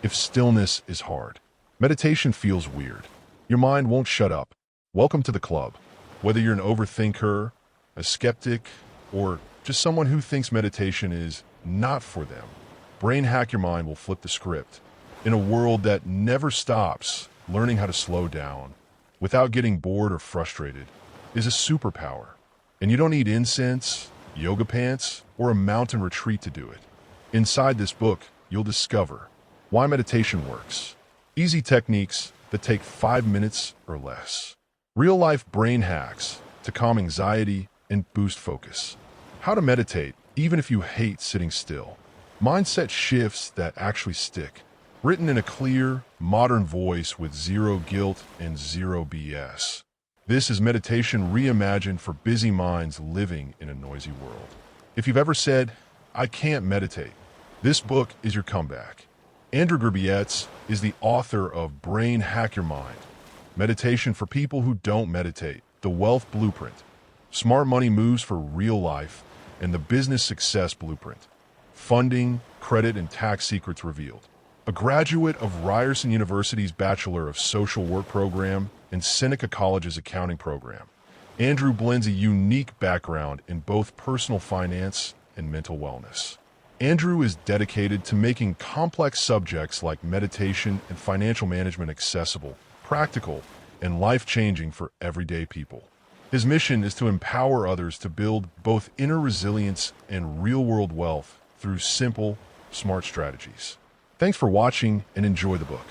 if stillness is hard. Meditation feels weird. Your mind won't shut up. Welcome to the club. Whether you're an overthinker, a skeptic, or just someone who thinks meditation is not for them, Brain Hack Your Mind will flip the script. In a world that never stops, learning how to slow down without getting bored or frustrated is a superpower. And you don't need incense, yoga pants, or a mountain retreat to do it. Inside this book, you'll discover why meditation works, easy techniques that take 5 minutes or less, real-life brain hacks to calm anxiety and boost focus, how to meditate even if you hate sitting still, mindset shifts that actually stick, written in a clear, modern voice with zero guilt and zero BS. This is meditation reimagined for busy minds living in a noisy world. If you've ever said, "I can't meditate," this book is your comeback. Andrew Grbietz is the author of Brain Hack Your Mind, Meditation for People Who Don't Meditate, The Wealth Blueprint, Smart Money Moves for Real Life, and the Business Success Blueprint, Funding, Credit, and Tax Secrets Revealed. A graduate of Ryerson University's Bachelor of Social Work program and Seneca College's accounting program, Andrew blends a unique background in both personal finance and mental wellness. Andrew is dedicated to making complex subjects like meditation and financial management accessible, practical, and life-changing for everyday people. His mission is to empower others to build both inner resilience and real-world wealth through simple, smart strategies. Thanks for watching and enjoy the book.